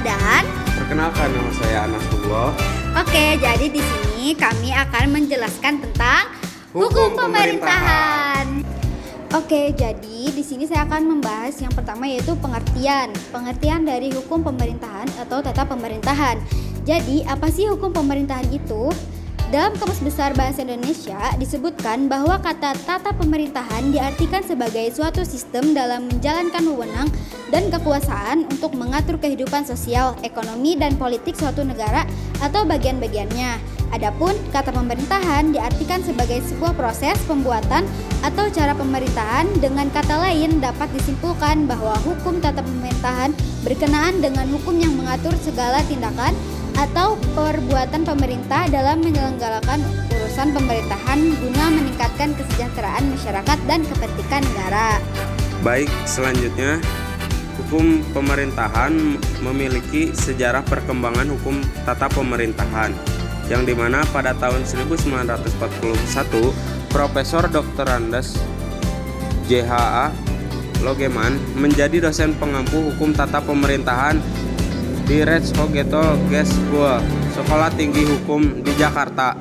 dan Perkenalkan, nama saya Anasullah. Oke, jadi di sini kami akan menjelaskan tentang hukum pemerintahan. Oke, jadi di sini saya akan membahas yang pertama yaitu pengertian dari hukum pemerintahan atau tata pemerintahan. Jadi, apa sih hukum pemerintahan itu? Dalam Kamus Besar Bahasa Indonesia disebutkan bahwa kata tata pemerintahan diartikan sebagai suatu sistem dalam menjalankan wewenang dan kekuasaan untuk mengatur kehidupan sosial, ekonomi, dan politik suatu negara atau bagian-bagiannya. Adapun kata pemerintahan diartikan sebagai sebuah proses pembuatan atau cara pemerintahan. Dengan kata lain dapat disimpulkan bahwa hukum tata pemerintahan berkenaan dengan hukum yang mengatur segala tindakan atau perbuatan pemerintah dalam menyelenggarakan urusan pemerintahan guna meningkatkan kesejahteraan masyarakat dan kepentingan negara. Baik, selanjutnya hukum pemerintahan memiliki sejarah perkembangan hukum tata pemerintahan yang dimana pada tahun 1941 Profesor Dr. Andes J.H.A. Logeman menjadi dosen pengampu hukum tata pemerintahan di Rechtshogeschool School, Sekolah Tinggi Hukum di Jakarta.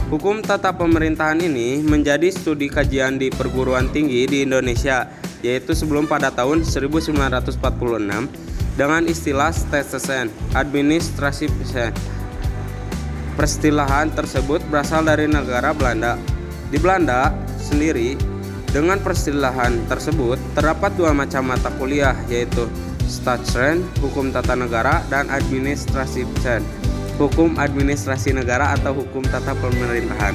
Hukum tata pemerintahan ini menjadi studi kajian di perguruan tinggi di Indonesia, yaitu sebelum pada tahun 1946 dengan istilah Staatsrecht Administratie. Peristilahan tersebut berasal dari negara Belanda. Di Belanda sendiri, dengan peristilahan tersebut terdapat dua macam mata kuliah, yaitu Staatsrecht, hukum tata negara, dan Administratierecht, hukum administrasi negara atau hukum tata pemerintahan.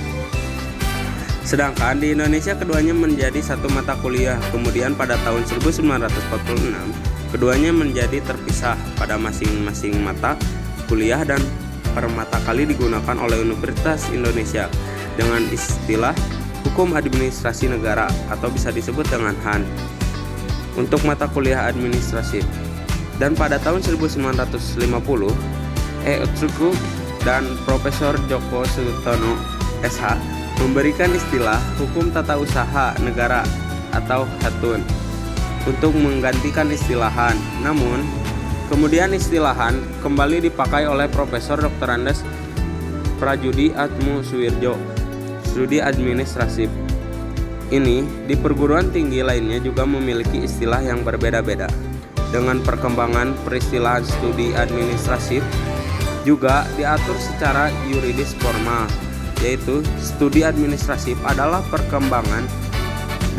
Sedangkan di Indonesia keduanya menjadi satu mata kuliah. Kemudian pada tahun 1946 keduanya menjadi terpisah pada masing-masing mata kuliah dan per mata kali digunakan oleh Universitas Indonesia dengan istilah hukum administrasi negara atau bisa disebut dengan HAN untuk mata kuliah administrasi. Dan pada tahun 1950 Utsuku dan Profesor Djoko Sutono SH memberikan istilah hukum tata usaha negara atau HATUN untuk menggantikan istilah HAN. Namun kemudian istilah HAN kembali dipakai oleh Profesor Dr. Andes Prajudi Atmosuwirjo studi administratif. Ini di perguruan tinggi lainnya juga memiliki istilah yang berbeda-beda. Dengan perkembangan peristilahan studi administratif juga diatur secara yuridis formal, yaitu studi administratif adalah perkembangan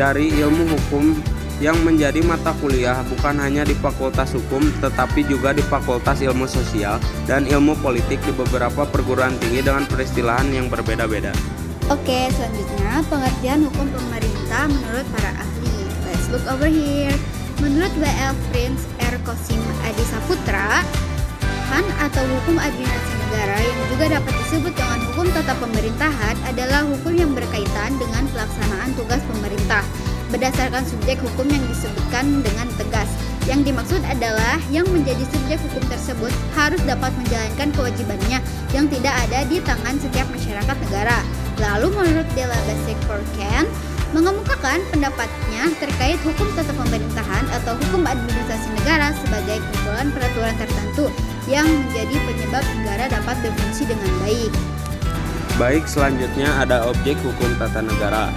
dari ilmu hukum yang menjadi mata kuliah bukan hanya di Fakultas Hukum tetapi juga di Fakultas Ilmu Sosial dan Ilmu Politik di beberapa perguruan tinggi dengan peristilahan yang berbeda-beda. Oke, selanjutnya pengertian hukum pemerintah menurut para ahli. Let's look over here. Menurut W.L. Prince R. Kosim Adisaputra, HAN atau hukum administrasi negara yang juga dapat disebut dengan hukum tata pemerintahan adalah hukum yang berkaitan dengan pelaksanaan tugas pemerintah berdasarkan subjek hukum yang disebutkan dengan tegas. Yang dimaksud adalah yang menjadi subjek hukum tersebut harus dapat menjalankan kewajibannya yang tidak ada di tangan setiap masyarakat negara. Lalu menurut Della Bassey-Corken mengemukakan pendapatnya terkait hukum tata pemerintahan atau hukum administrasi negara sebagai kumpulan peraturan tertentu yang menjadi penyebab negara dapat berfungsi dengan baik. Baik, selanjutnya ada objek hukum tata negara.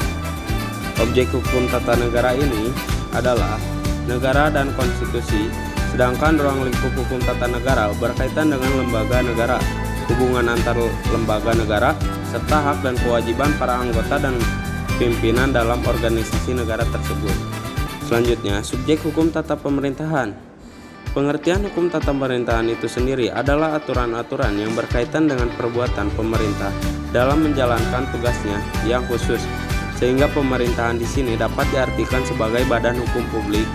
Objek hukum tata negara ini adalah negara dan konstitusi, sedangkan ruang lingkup hukum tata negara berkaitan dengan lembaga negara, hubungan antar lembaga negara, serta hak dan kewajiban para anggota dan pimpinan dalam organisasi negara tersebut. Selanjutnya, subjek hukum tata pemerintahan. Pengertian hukum tata pemerintahan itu sendiri adalah aturan-aturan yang berkaitan dengan perbuatan pemerintah dalam menjalankan tugasnya yang khusus, sehingga pemerintahan di sini dapat diartikan sebagai badan hukum publik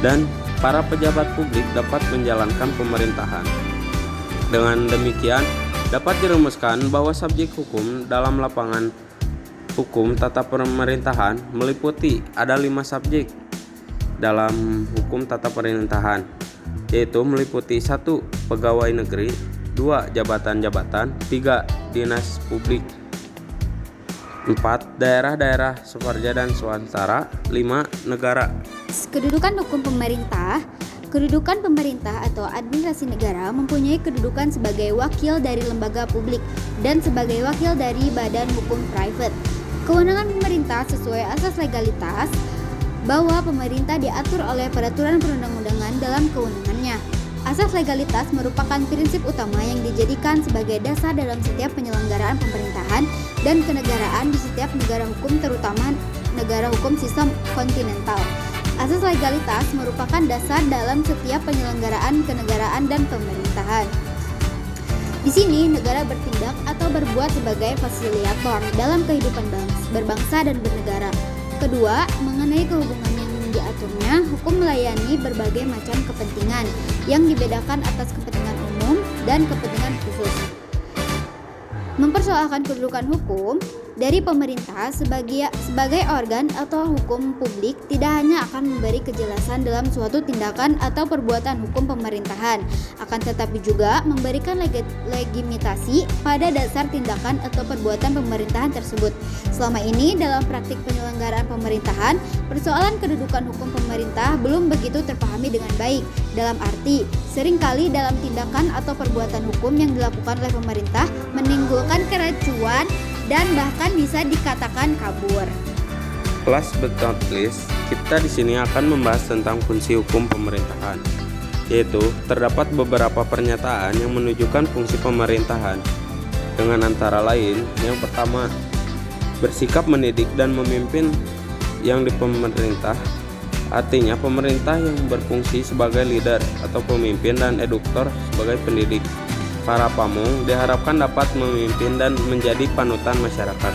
dan para pejabat publik dapat menjalankan pemerintahan. Dengan demikian, dapat dirumuskan bahwa subjek hukum dalam lapangan hukum tata pemerintahan meliputi ada 5 subjek dalam hukum tata pemerintahan, yaitu meliputi 1. Pegawai negeri, 2. Jabatan-jabatan, 3. Dinas publik, 4. Daerah-daerah swakarja dan swastara, 5. Negara. Kedudukan hukum pemerintah. Kedudukan pemerintah atau administrasi negara mempunyai kedudukan sebagai wakil dari lembaga publik dan sebagai wakil dari badan hukum private. Kewenangan pemerintah sesuai asas legalitas bahwa pemerintah diatur oleh peraturan perundang-undangan dalam kewenangannya. Asas legalitas merupakan prinsip utama yang dijadikan sebagai dasar dalam setiap penyelenggaraan pemerintahan dan kenegaraan di setiap negara hukum, terutama negara hukum sistem kontinental. Asas legalitas merupakan dasar dalam setiap penyelenggaraan kenegaraan dan pemerintahan. Di sini negara bertindak atau berbuat sebagai fasilitator dalam kehidupan berbangsa dan bernegara. Kedua, mengenai kehubungan yang diaturnya, hukum melayani berbagai macam kepentingan yang dibedakan atas kepentingan umum dan kepentingan khusus. Mempersoalkan kedudukan hukum dari pemerintah sebagai organ atau hukum publik tidak hanya akan memberi kejelasan dalam suatu tindakan atau perbuatan hukum pemerintahan, akan tetapi juga memberikan legitimasi pada dasar tindakan atau perbuatan pemerintahan tersebut. Selama ini dalam praktik penyelenggaraan pemerintahan, persoalan kedudukan hukum pemerintah belum begitu terpahami dengan baik. Dalam arti, seringkali dalam tindakan atau perbuatan hukum yang dilakukan oleh pemerintah menimbulkan keracuan dan bahkan bisa dikatakan kabur. Last but not least, kita di sini akan membahas tentang fungsi hukum pemerintahan, yaitu terdapat beberapa pernyataan yang menunjukkan fungsi pemerintahan. Dengan antara lain, yang pertama, bersikap mendidik dan memimpin yang di pemerintah. Artinya pemerintah yang berfungsi sebagai leader atau pemimpin dan eduktor sebagai pendidik. Para pamong diharapkan dapat memimpin dan menjadi panutan masyarakat.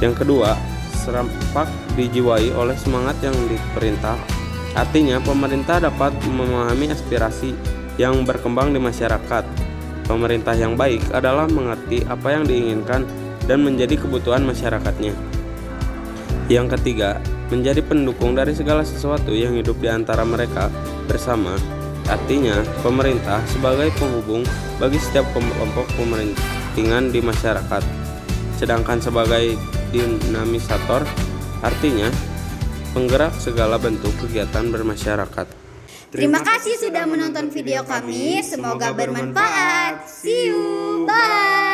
Yang kedua, serempak dijiwai oleh semangat yang diperintah. Artinya pemerintah dapat memahami aspirasi yang berkembang di masyarakat. Pemerintah yang baik adalah mengerti apa yang diinginkan dan menjadi kebutuhan masyarakatnya. Yang ketiga, menjadi pendukung dari segala sesuatu yang hidup di antara mereka bersama. Artinya, pemerintah sebagai penghubung bagi setiap kelompok kepentingan di masyarakat. Sedangkan sebagai dinamisator, artinya penggerak segala bentuk kegiatan bermasyarakat. Terima kasih sudah menonton video kami, semoga bermanfaat. See you, bye.